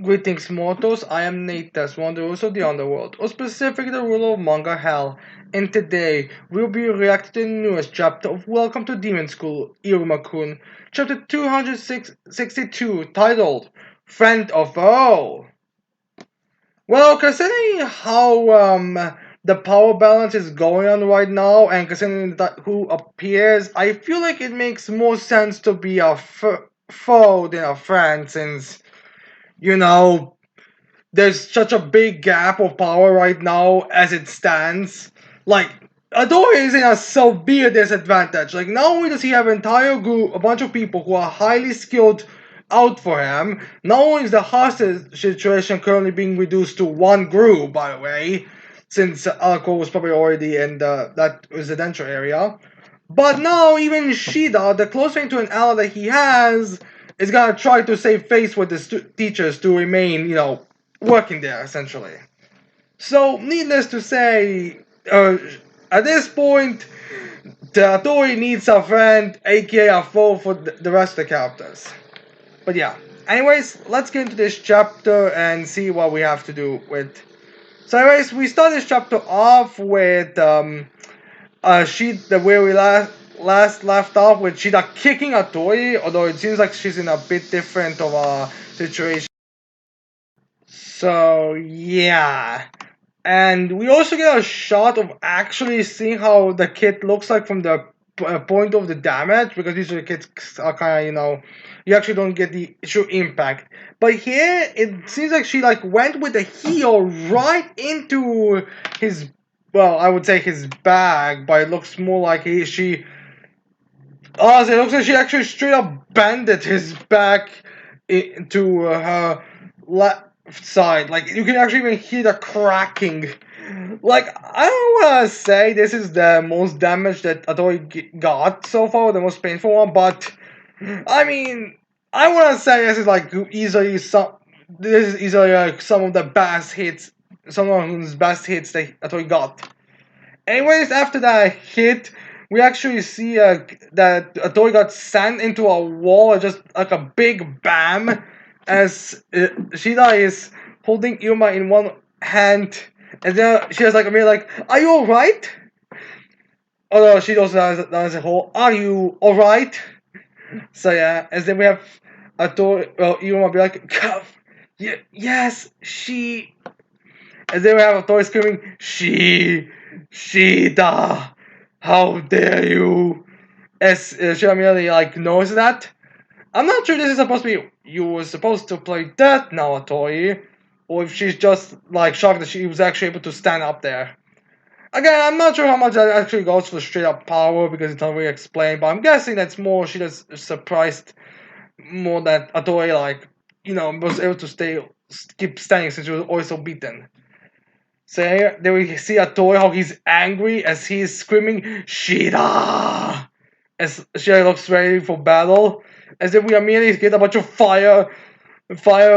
Greetings, mortals. I am Natas, one of the rulers of the underworld, or specifically the ruler of Manga Hell. And today, we'll be reacting to the newest chapter of Welcome to Demon School, Iruma-kun, chapter 262, titled Friend or Foe. Well, considering how the power balance is going on right now, and considering that who appears, I feel like it makes more sense to be a foe than a friend, since you know there's such a big gap of power right now as it stands. Like, Adore is in a severe disadvantage. Like, not only does he have an entire group, a bunch of people who are highly skilled out for him, not only is the hostage situation currently being reduced to one group, by the way, since Alco was probably already in that residential area, but now even Shida, the closest to an ally that he has, is gonna try to save face with the teachers to remain, working there essentially. So, needless to say, at this point, the Tori needs a friend, aka a foe for the rest of the characters. But yeah, anyways, let's get into this chapter and see what we have to do with. So, anyways, we start this chapter off with where we last left off with Shida kicking a toy, although it seems like she's in a bit different of a situation. So yeah. And we also get a shot of actually seeing how the kid looks like from the point of the damage, because usually kids are kind of, you actually don't get the true impact. But here, it seems like she like went with the heel right into his, well, I would say his bag, but it looks more like honestly, it looks like she actually straight up bended his back into her left side. Like, you can actually even hear the cracking. Like, I don't want to say this is the most damage that Atori got so far, the most painful one, but I mean, I want to say this is like easily some. This is easily like some of the best hits, some of his best hits that Atori got. Anyways, after that hit, we actually see that a toy got sent into a wall, just like a big bam, as Shida is holding Iruma in one hand, and then she has like a mirror like, "Are you alright?" Although she also has a whole, "Are you alright?" So yeah, as then we have a toy, well, Iruma be like, yes, she," and then we have a toy screaming, Shida, how dare you? As she immediately like knows that. I'm not sure this is supposed to be you were supposed to play dead now, Toy, or if she's just like shocked that she was actually able to stand up there. Again, I'm not sure how much that actually goes for straight up power because it's not really explained, but I'm guessing that's more she just surprised more that Atoy like was able to keep standing since she was always so beaten. So here, then we see a toy how he's angry as he's screaming Shida as Shida looks ready for battle. As then we immediately get a bunch of fire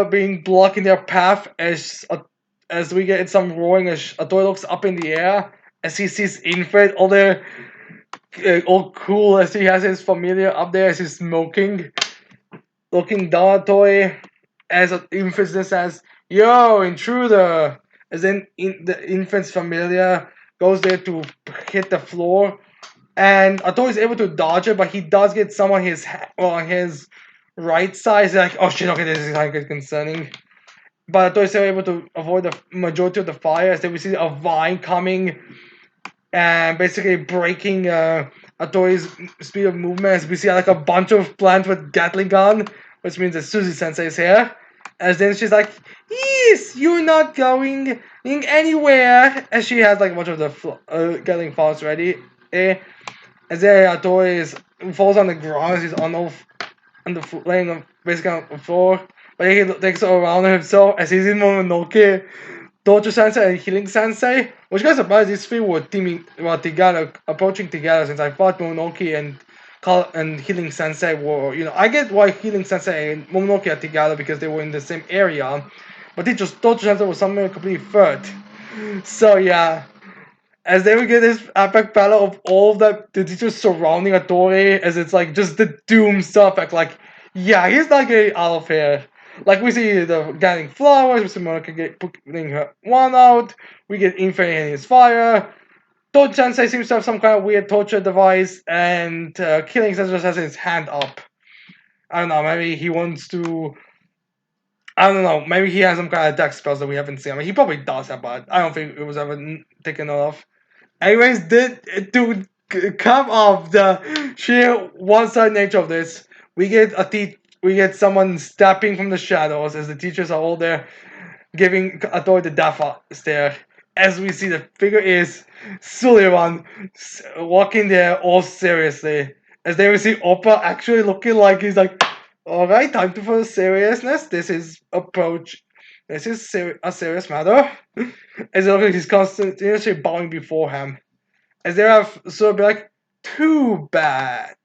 being blocking their path as we get some roaring as a toy looks up in the air as he sees Infant all there all cool as he has his familiar up there as he's smoking, looking down at toy as Infant says, "Yo, intruder." As then the infant's familiar goes there to hit the floor, and Ato is able to dodge it, but he does get some on his right side. He's like, "Oh shit, okay, this is kind of concerning." But Ato is still able to avoid the majority of the fire, as then we see a vine coming and basically breaking Atoi's speed of movement, as we see like a bunch of plants with Gatling gun, which means that Susie Sensei is here. As then she's like, "Yes, you're not going anywhere." As she has like a bunch of the Gatling falls ready. As then Atoy falls on the ground as he's laying basically on the floor. But he takes it around himself as he's in Mononoke, Dojo Sensei and Healing Sensei. Which kind of surprised these three were together, approaching together, since I thought Mononoke and Healing Sensei were, I get why Healing Sensei and Momonoke are together because they were in the same area, but Dojo Sensei was somewhere completely third. So yeah, as they would get this epic battle of all of the teachers surrounding Atori, as it's like just the doom stuff, like, yeah, he's not getting out of here. Like we see the getting flowers, we see Monica putting her one out, we get Infinite in his fire. Toad Sensei seems to have some kind of weird torture device, and Killing Sensei just has his hand up. I don't know, maybe he wants to. I don't know, maybe he has some kind of attack spells that we haven't seen. I mean, he probably does have, but I don't think it was ever taken off. Anyways, to come off the sheer one-sided nature of this, we get someone stepping from the shadows as the teachers are all there giving Atoy the death stare. As we see the figure is Sullivan walking there all seriously. As they we see Oppa actually looking like he's like, alright, time to for seriousness. This is approach. This is a serious matter. As he's continuously bowing before him. As they have sort of be like, too bad.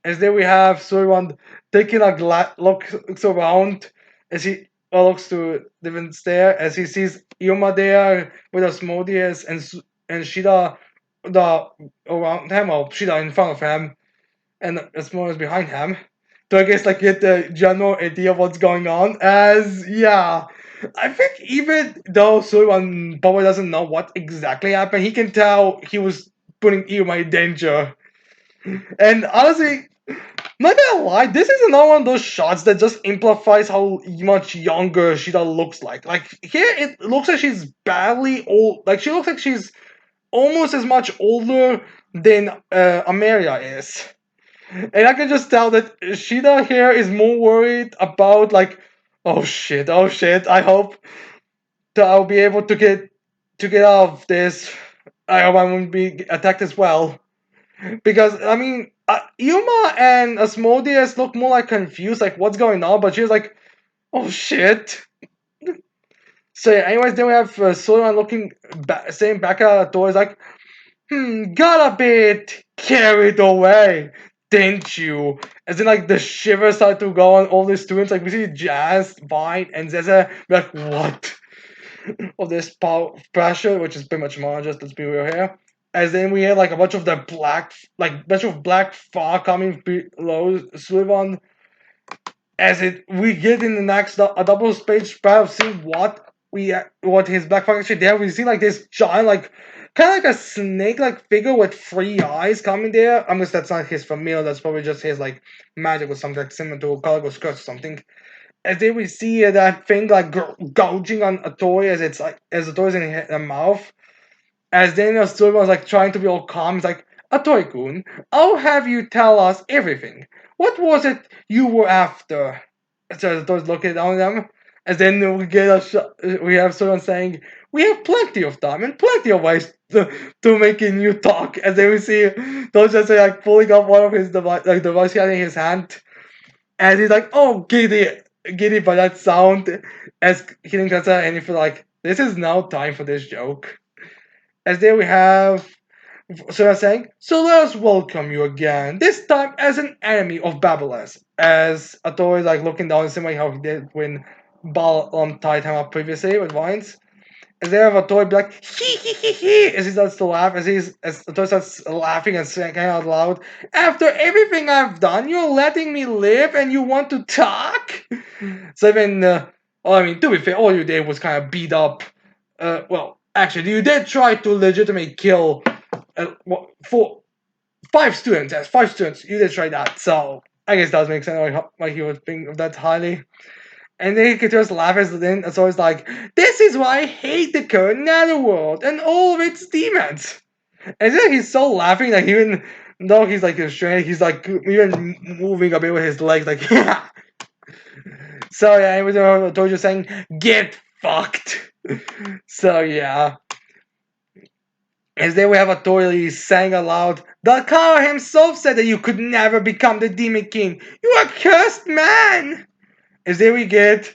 As there we have Sullivan taking a looks around as he looks to different stare as he sees Iruma there with Asmodeus and Shida the around him or Shida in front of him and Asmodeus behind him. So I guess like get the general idea of what's going on as yeah. I think even though Sullivan probably doesn't know what exactly happened, he can tell he was putting Iruma in danger. And honestly, not gonna lie, this is another one of those shots that just amplifies how much younger Shida looks like. Like here, it looks like she's badly old. Like she looks like she's almost as much older than Ameria is. And I can just tell that Shida here is more worried about like, oh shit. I hope that I'll be able to get out of this. I hope I won't be attacked as well. Because I mean, Yuma and Asmodeus look more like confused, like what's going on. But she's like, "Oh shit!" So yeah, anyways, then we have Solomon looking, saying back at the door, is like, got a bit carried away, didn't you?" As in, like the shivers start to go on all the students. Like we see Jazz, Vine, and Zeza, be like, "What?" Of this pressure, which is pretty much more just let's be real here. As then we had like a bunch of the bunch of black fog coming below Sullivan. As it we get in the next a double page spread of seeing what his black fog actually there. We see like this giant kind of like a snake like figure with three eyes coming there. I guess that's not his familiar. That's probably just his like magic or something like similar to Cargo's curse or something. As they we see that thing like gouging on a toy as it's like as the toy's in the mouth. As Daniel Stewart was like trying to be all calm, he's like, Atoy-kun, I'll have you tell us everything. What was it you were after? So the toy's looking down at them. As then we get we have someone saying, we have plenty of time and plenty of ways to making you talk. As then we see Toy just like pulling up one of his device he had in his hand. And he's like, oh, giddy by that sound as hitting Katsa, and you feel like this is now time for this joke. As there we have so I'm saying, so let us welcome you again, this time as an enemy of Babylus. As Ato is like looking down the same way how he did when Bal tied him up previously with vines. As they have a toy be like hee as he starts to laugh as the toy starts laughing and saying out loud, after everything I've done, you're letting me live and you want to talk? So even I mean to be fair, all you did was kind of beat up well actually you did try to legitimately kill for five students, you did try that, so I guess that does make sense why he would think of that highly. And then he could just laugh as then it's always like, this is why I hate the current netherworld and all of its demons. And then he's so laughing that even though he's like restrained, he's like even moving a bit with his legs, like yeah. So yeah, it was Tojo saying, get fucked. So yeah. As then we have a Toily saying aloud, the Kara himself said that you could never become the Demon King. You are cursed man! Is there we get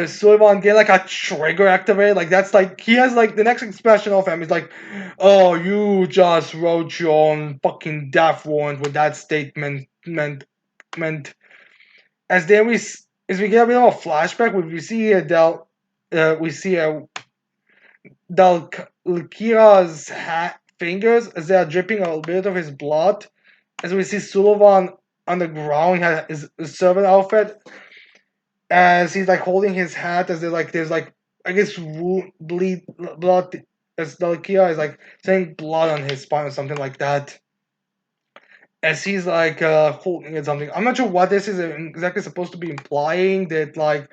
Sullivan get like a trigger activated, like that's like he has like the next expression of him is like, oh, you just wrote your own fucking death warrant with that statement meant. As there we as we get a bit of a flashback, we see here we see Dalkira's fingers as they are dripping a bit of his blood. As we see Sullivan on the ground, he has his servant outfit. as he's like holding his hat as there's like I guess bleed blood as Dalkia is like saying blood on his spine or something like that. As he's like holding it something. I'm not sure what this is exactly supposed to be implying that like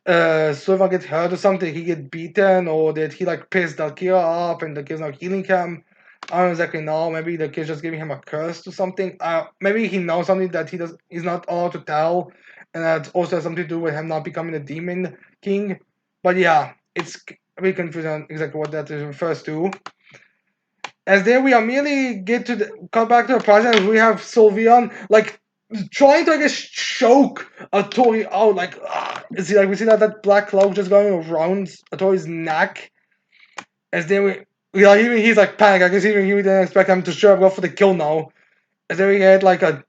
Silva get hurt or something, he get beaten, or did he like piss Dalkia up and the kid's not healing him? I don't exactly know. Maybe the kid's just giving him a curse or something. Maybe he knows something that he's not allowed to tell, and that also has something to do with him not becoming the demon king. But yeah, it's a bit confusing on exactly what that refers to. As there we immediately get to come back to the present, we have Sylveon like trying to I guess choke Atori out like see like we see that black cloud just going around Atori's neck. As then we like even he's like panic. I guess even he didn't expect him to sure go for the kill now. As then we get like a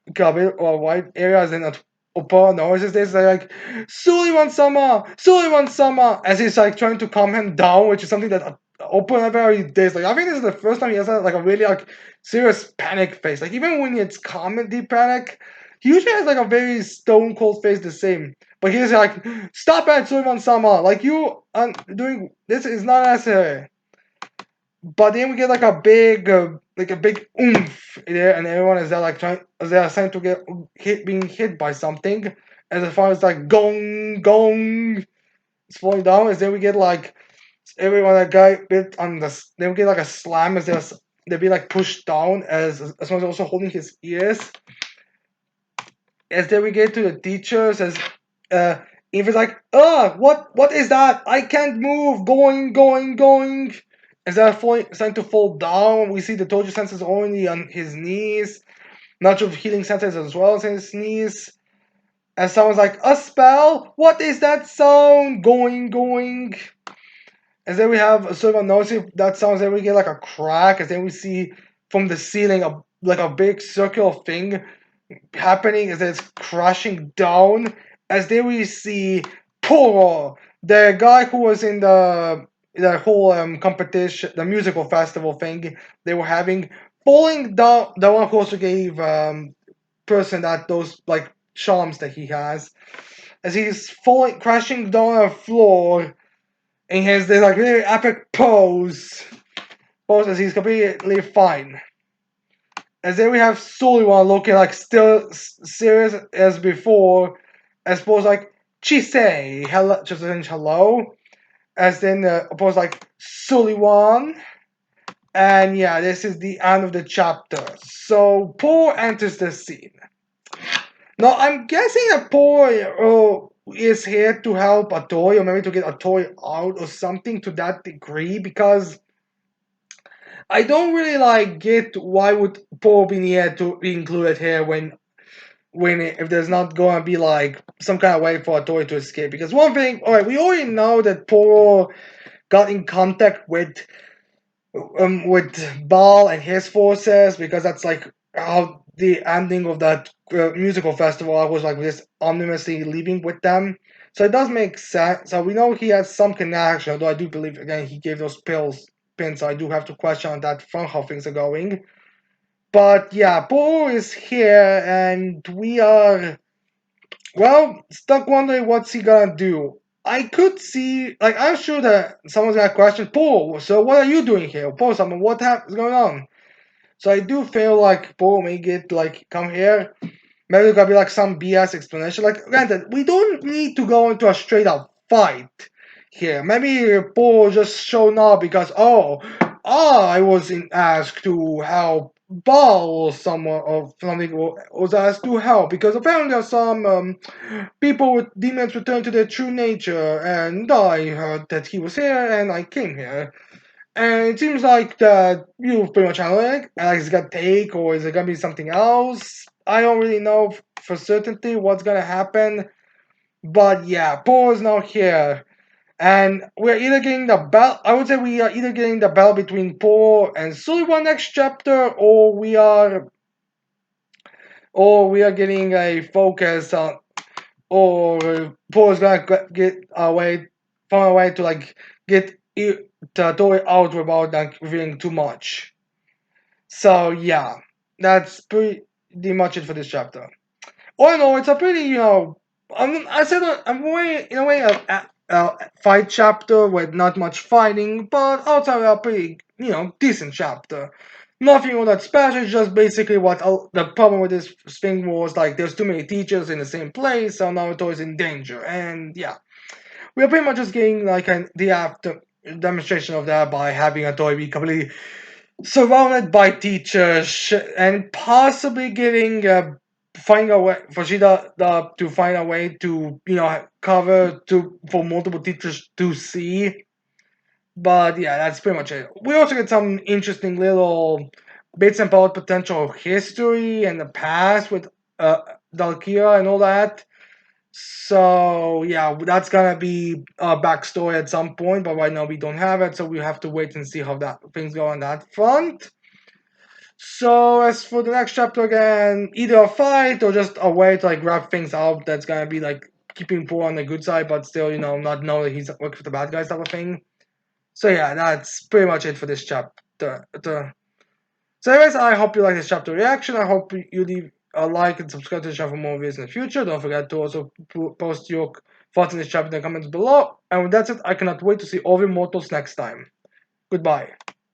bit or white areas and Oppo notices this. They're like, Suliwan Sama, as he's like trying to calm him down, which is something that Oppo never really does. Like, I think this is the first time he has like a really like serious panic face. Like, even when it's comedy panic, he usually has like a very stone cold face the same. But he's like, stop it, Suliwan Sama. Like, you are doing this is not necessary. But then we get like a big oomph there, and everyone is there like trying, they are trying to get being hit by something. And as far as like gong gong, it's falling down. As then we get like everyone that guy bit on the, then we get like a slam as they be like pushed down as well as also holding his ears. As then we get to the teachers as uh Eva's like, what is that? I can't move, going. As they're falling, starting to fall down, we see the Toji senses only on his knees, not sure if healing senses as well as his knees. And someone's like, a spell? What is that sound? Going. As then we have a sort of a notice that sounds, then we get like a crack, as then we see from the ceiling a big circular thing happening as it's crashing down. As then we see Poro, the guy who was in the whole competition, the musical festival thing they were having, falling down. The one who also gave person that those like charms that he has, as he's falling, crashing down on the floor, and he has this like really epic pose as he's completely fine. As then we have Sullivan looking like still serious as before, as opposed like Chisei, hello, just saying hello. As then opposed like Sullivan, and yeah, this is the end of the chapter. So Paul enters the scene. Now I'm guessing that Paul is here to help Atoy, or maybe to get Atoy out or something to that degree, because I don't really like get why would Paul be here to be included here when if there's not gonna be like some kind of way for a toy to escape. Because one thing, all right, we already know that Poro got in contact with Baal and his forces, because that's like how the ending of that musical festival I was like this ominously leaving with them. So it does make sense. So we know he has some connection, although I do believe again he gave those pins. So I do have to question on that front how things are going. But yeah, Bo is here, and we are, well, stuck wondering what's he gonna do. I could see, like, I'm sure that someone's gonna question, Paul, so what are you doing here? Paul, someone, is going on? So I do feel like Paul may get, like, come here. Maybe there's gonna be, like, some BS explanation. Like, granted, we don't need to go into a straight up fight here. Maybe Paul just showing up because, I was asked to help Ball or someone or something was asked to help because apparently there are some people with demons return to their true nature, and I heard that he was here and I came here. And it seems like that you pretty much handled it. And it's gonna take, or is it gonna be something else? I don't really know for certainty what's gonna happen. But yeah, Paul is now here. And we're either getting the battle. I would say we are either getting the battle between Paul and Sullivan next chapter, or we are getting a focus on, or Paul is gonna get away, find a way to like get the story out without like revealing too much. So yeah, that's pretty much it for this chapter. All in all, it's a pretty I said I'm way in a way a fight chapter with not much fighting, but also a pretty decent chapter. Nothing all that special. Just basically what the problem with this thing was like there's too many teachers in the same place, so Naruto is in danger, and yeah, we're pretty much just getting like the after demonstration of that by having a toy be completely surrounded by teachers and possibly getting find a way for Shida to find a way to cover to for multiple teachers to see. But yeah, that's pretty much it. We also get some interesting little bits about potential history and the past with uh, Dalkira and all that. So yeah, that's gonna be a backstory at some point, but right now we don't have it, so we have to wait and see how that things go on that front. So as for the next chapter again, either a fight or just a way to like wrap things up that's gonna be like keeping Poor on the good side, but still, not know that he's working for the bad guys type of thing. So yeah, that's pretty much it for this chapter. So anyways, I hope you like this chapter reaction. I hope you leave a like and subscribe to the channel for more videos in the future. Don't forget to also post your thoughts in this chapter in the comments below. And with that said, I cannot wait to see all the mortals next time. Goodbye.